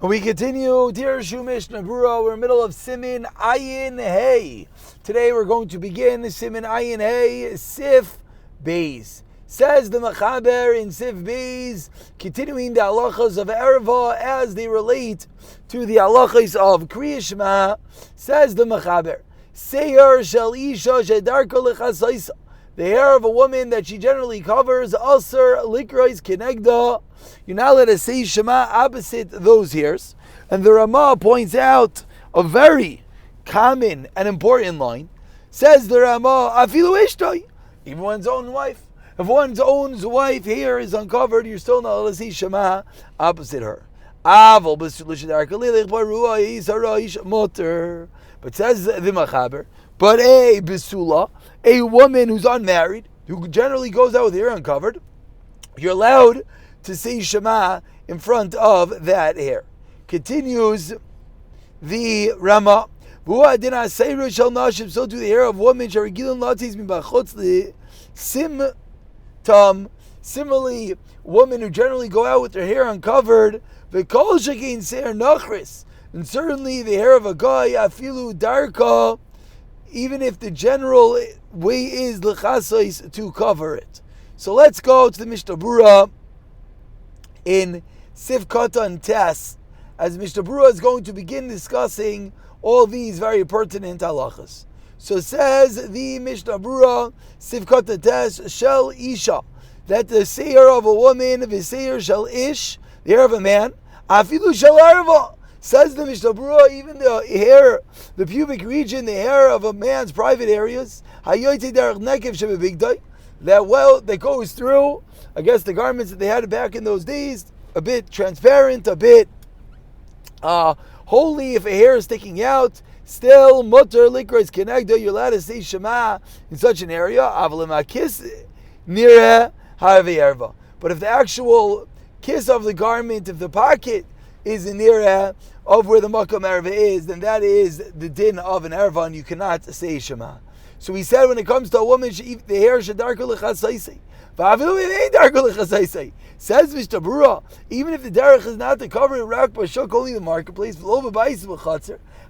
And we continue Dirshu Mishnah Berurah. We're in the middle of Siman Ayin Hey. Today we're going to begin Siman Ayin Hey Sif Beis. Says the Mechaber in Sif Beis, continuing the halachas of Erva as they relate to the halachas of Kriya Shema. Says the Mechaber, Seir shel isha shedarka lechasaisa. The hair of a woman that she generally covers, Aser likrais kenegda. You're not allowed to say Shema opposite those hairs. And the Ramah points out a very common and important line. Says the Ramah, Afilu ishtoi, even one's own wife. If one's own wife hair is uncovered, you're still not allowed to say Shema opposite her. But says the Machaber, but a Bisula, a woman who's unmarried, who generally goes out with hair uncovered, you're allowed to say Shema in front of that hair. Continues the Rama. So to the hair of women, similarly, women who generally go out with their hair uncovered, and certainly the hair of a guy, afilu darka, even if the general way is l'chasais to cover it. So let's go to the Mishnah Berurah in Sif Katan Tes, as Mishnah Berurah is going to begin discussing all these very pertinent halachas. So says the Mishnah Berurah, Sif Katan Tes, Shel Isha, that the seir of a woman, the seir shel ish, the hair of a man, afilu shel arva. Says the Mishnah Berurah, even the hair, the pubic region, the hair of a man's private areas, that goes through, I guess, the garments that they had back in those days, a bit transparent, a bit holy. If a hair is sticking out, still mutter likros kenegda, you're allowed to say Shema in such an area. But if the actual kiss of the garment, if the pocket is in the of where the makam erva is, then that is the din of an erva, and you cannot say Shema. So we said when it comes to a woman, the hair shedarka lechasaisei. Says Mishnah Berurah, even if the derech is not to cover it, rak b'shuk, only the marketplace,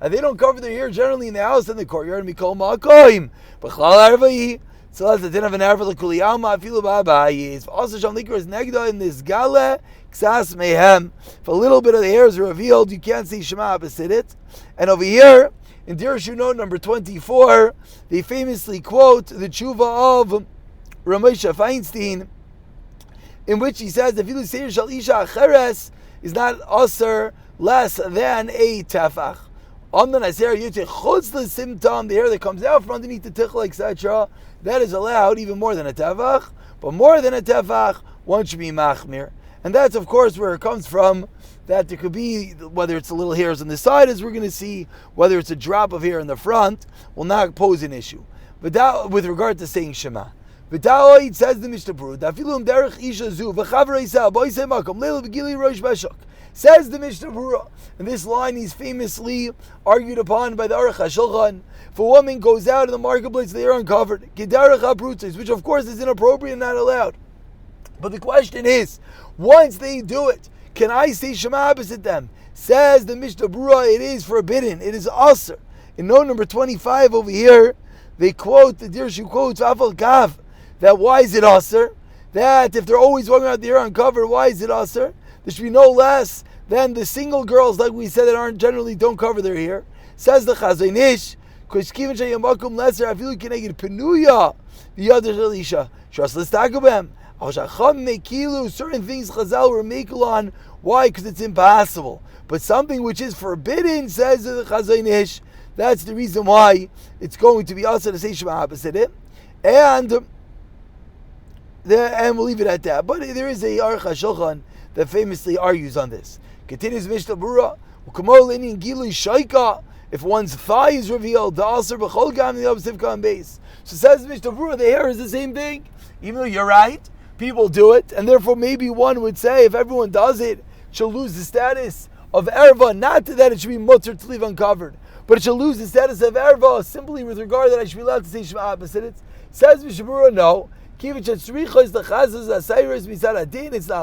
and they don't cover their hair generally in the house and the courtyard, and mikol ma'akoim, b'chlal erva. So that's the din of an erva l'kuli alma afilu ba'bayis. Also, sham likra is negda in this gala ksas mehem. If a little bit of the hair is revealed, you can't say Shema opposite it. And over here in Dirshu note number 24, they famously quote the tshuva of Ramosha Feinstein, in which he says, "If you say shal isha acheres is not aser less than a tefach. On the naser yute chutz l'simtam, the hair that comes out from underneath the tichel, etc., that is allowed even more than a tefach. But more than a tefach, one should be machmir." And that's, of course, where it comes from, that there could be, whether it's the little hairs on the side, as we're going to see, whether it's a drop of hair in the front, will not pose an issue. But that, with regard to saying Shema. V'ta'oid, says the Mishnah Berurah, Dafilum derech isha zu, v'chavrei sa, boisei makom, leil v'gili rosh bashok. Says the Mishnah Berurah, and this line is famously argued upon by the Aruch HaShulchan. If a woman goes out in the marketplace, they are uncovered, gedarech ha'prutzis, which of course is inappropriate and not allowed. But the question is, once they do it, can I say Shema opposite them? Says the Mishnah Berurah, it is forbidden, it is aser. In note number 25 over here, they quote, the Dirshu quotes, Afal Kav, that why is it aser? That if they're always walking out the hair uncovered, why is it aser? There should be no less than the single girls, like we said, that aren't generally don't cover their hair. Says the Chazon Ish, Koshkivin Shayamakum Lesser, Afilu Keneged Penuya, the other Elisha, Shas Lestagabem, Awshacham Mekilu, certain things Chazal were Mekil on. Why? Because it's impossible. But something which is forbidden, says the Chazon Ish, that's the reason why it's going to be also to say Shema opposite it. And we'll leave it at that. But there is a Aruch HaShulchan that famously argues on this. Continues Mishnah Berurah, if one's thigh is revealed, the aser b'chol gam the sivka and base. So says Mishnah Berurah, the hair is the same thing. Even though you're right, people do it, and therefore maybe one would say if everyone does it, she'll lose the status of erva. Not that it should be mutter to leave uncovered, but it shall lose the status of erva simply with regard that I should be allowed to say Shema opposite it. Says Mishnah Berurah, no. It's not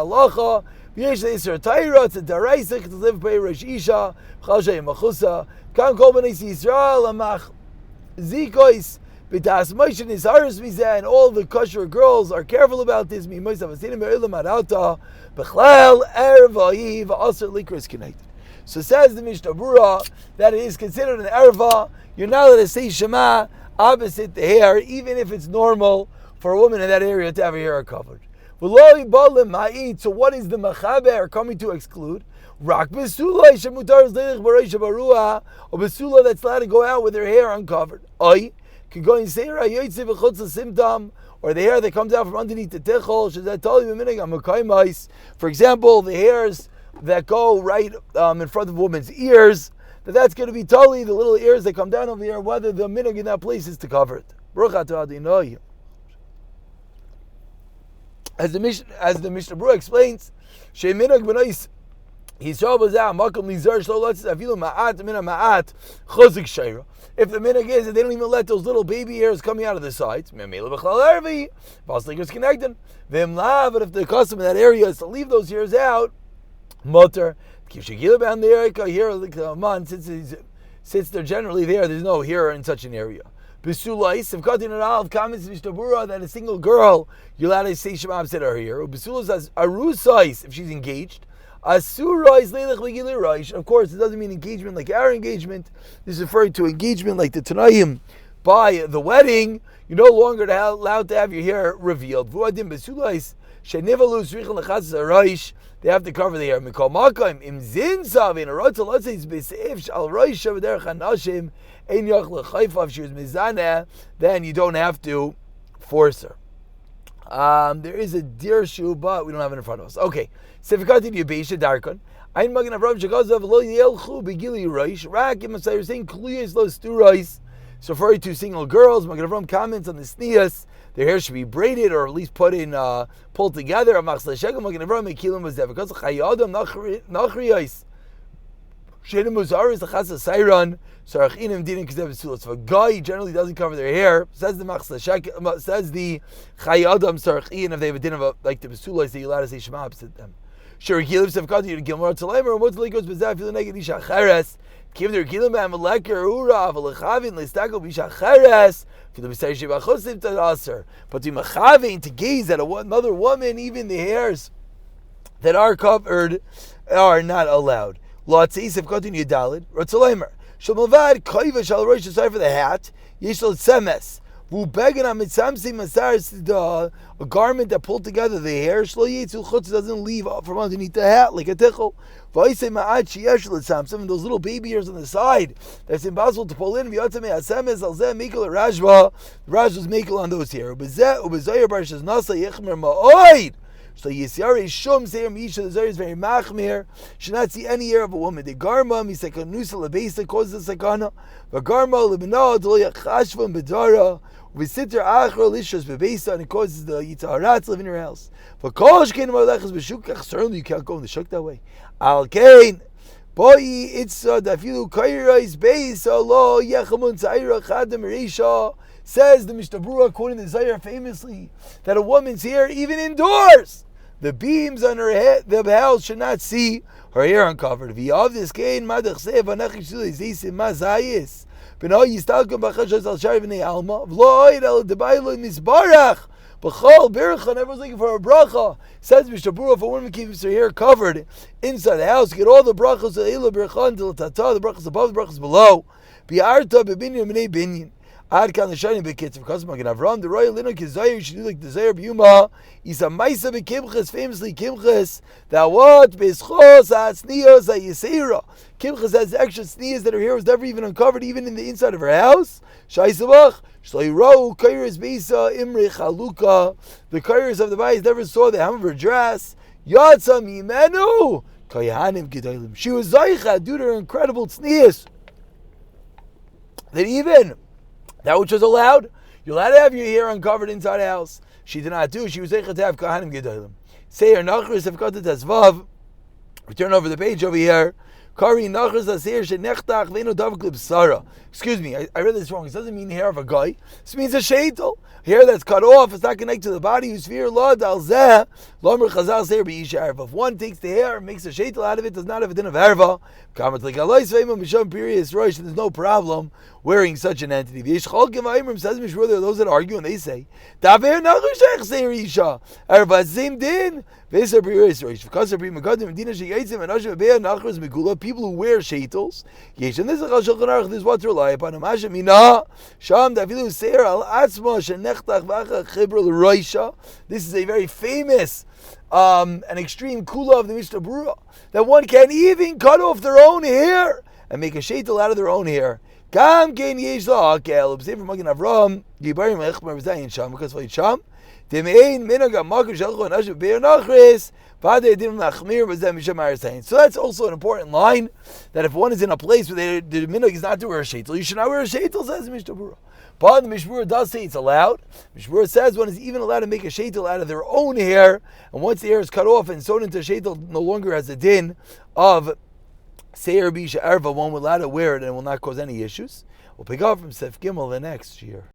halacha, V'yesh le'isra Torah, it's a daraisa to live by Rosh Isha, Chal Shei Machusa, Kan Kol B'nai Yisrael, Amach Zikois, B'tas Moshe Nizaris Mizeh, and all the kosher girls are careful about this. Mi Moshe Avasinim Be'olam Arauta, B'chlal Erva V'aser Likros Connected. So says the Mishnah Berurah that it is considered an erva. You're not allowed to say Shema opposite the hair, even if it's normal for a woman in that area to have her hair covered. So what is the Machaber coming to exclude? Rak Besula Shemutar Zlich Barisha Barua, or Besula that's allowed to go out with her hair uncovered. Oi, can go and say Rayotze V'chutz Symptom, or the hair that comes out from underneath the tichol. For example, the hairs that go right in front of a woman's ears, that's going to be totally the little ears that come down over here, whether the minhag in that place is to cover it. As the Mishnah Berurah explains, if the minhag is that they don't even let those little baby hairs coming out of the sides, but if the custom in that area is to leave those hairs out, mutter, since they're generally there, there's no hair in such an area. Besulais, if cutting it out, comments Mishnah Berurah that a single girl, you're allowed to say Shema opposite her hair. Besulais says arusais if she's engaged. Asurais leilach begiliraish. Of course, it doesn't mean engagement like our engagement. This is referring to engagement like the Tanaim by the wedding. You're no longer allowed to have your hair revealed. Vuadim besulais shenivalus richel lechas araish. They have to cover the hair. Mikol makaim im zinsav in a rotel latzis b'seif shal roish over derech hanashim ein yoch lechayfa. If she was mizaneh, then you don't have to force her. There is a dirshu, but we don't have it in front of us. Okay, sefikati diyabeisha darkon. Ein magen avram shekazav lo yelchu begili roish. Rak im asay. You're saying kliyas lo sturais. So referring to single girls, Magen Avram comments on the sneas. Their hair should be braided or at least put in, pulled together. So if a guy generally doesn't cover their hair, says the Chayadam Sarachin, if they have a din of like the Besulas, that you're allowed to say Shema opposite them. Sure, he lives of Kati, Gilmar Talamer, what's the Likos Bezaf, the negative Isha Cheres. Give their Gilam Leker Ura, Valechavin, Listako Bisha Cheres, for the Messiah Shibachosim to Aser. But to Machavin, to gaze at another woman, even the hairs that are covered are not allowed. Lotzis have continued Yudalid, Rotzalemer. Shalmavad, Kaiva shall Rosh aside for the hat, Yishal Semes. A garment that pulled together the hair, doesn't leave from underneath the hat like a tichel. Some of those little baby hairs on the side that's impossible to pull in. The Raj was makel on those here. So Yisari Shum Seir Misha, the Zayr is very machmir. Should not see any hair of a woman. The Garma, Misakanusa Labesa causes a sakana. The Garma, Libana, Dolia Chashvan Bedara, Visitor Achra Lishas Bebesa, and it causes the Yitaharat to live in your house. For Kosh Kain Malachas Beshukach, certainly you can't go in the Shuk that way. Al Kain, Boy, it's Dafilu Kairais Beisa, Lo Yechamun Zaira Chadam Risha. Says the Mishnah Berurah, quoting the Zayar famously, that a woman's hair, even indoors, the beams on her head, the house should not see her hair uncovered. V'yav this gain madach sev anachish zayis mazayis. B'no yistalkum b'chashos al shari v'nei alma v'lo oid al debaylo misbarach b'chol bircha. Everyone's looking for a bracha. Says Mishnah Berurah, if a woman keeps her hair covered inside the house, get all the brachos of ila bircha until tata, the brachos above, the brachos below. B'arta b'binyan b'nei binyan. Ad kan the shining big kids of Magen Avram the royal lino kizayir should do like the Zayir B'Yuma. Is a ma'isa b'kimches, famously kimches, that what b'schos ha'tznios ha'yisera. Kimches has extra sneas that her hair was never even uncovered, even in the inside of her house. Shaisabach shloirau kairis beisa imri chaluka. The kairis of the bayis never saw the hem of her dress. Yatsa mimenu kayahanim gedolim. She was zaycha due to her incredible sneas. That even that which was allowed, you're allowed to have your hair uncovered inside a house. She did not do. She was able to have kahanim gedolim. Say her nachris have got the tezvav. Return over the page over here. Kari nachas aser shenechtach ve'eno davak libsara. Excuse me, I read this wrong. It doesn't mean hair of a guy. This means a sheitel. Hair that's cut off, it's not connected to the body. Who's fear lad al zeh lomer chazal seir b'isha erva. If one takes the hair and makes a sheitel out of it, does not have a din of erva. Kamat like alois ve'imam b'sham period roish. There's no problem wearing such an entity. V'yesh chalkim v'imrim says mishmur. There are those that argue and they say daver nachas sheich seir isha erva same din. V'eser period roish. V'kasser pri megadim medina sheyitzim and ashim be'er nachas megula. People who wear sheitels. Yesh and this is Shulchan Aruch. This is what to rely upon. Amashem mina sham davilu seir al atzma shenech. This is a very famous and extreme kula of the Mishnah Berurah, that one can even cut off their own hair and make a sheitel out of their own hair. Because so that's also an important line, that if one is in a place where the minhag is not to wear a sheitel, you should not wear a sheitel, says the Mishnah Berurah. But the Mishnah Berurah does say it's allowed. Mishnah Berurah says one is even allowed to make a sheitel out of their own hair, and once the hair is cut off and sewn into a sheitel, no longer has the din of seir b'isha erva, one will allowed to wear it and will not cause any issues. We'll pick up from Sef Gimel the next year.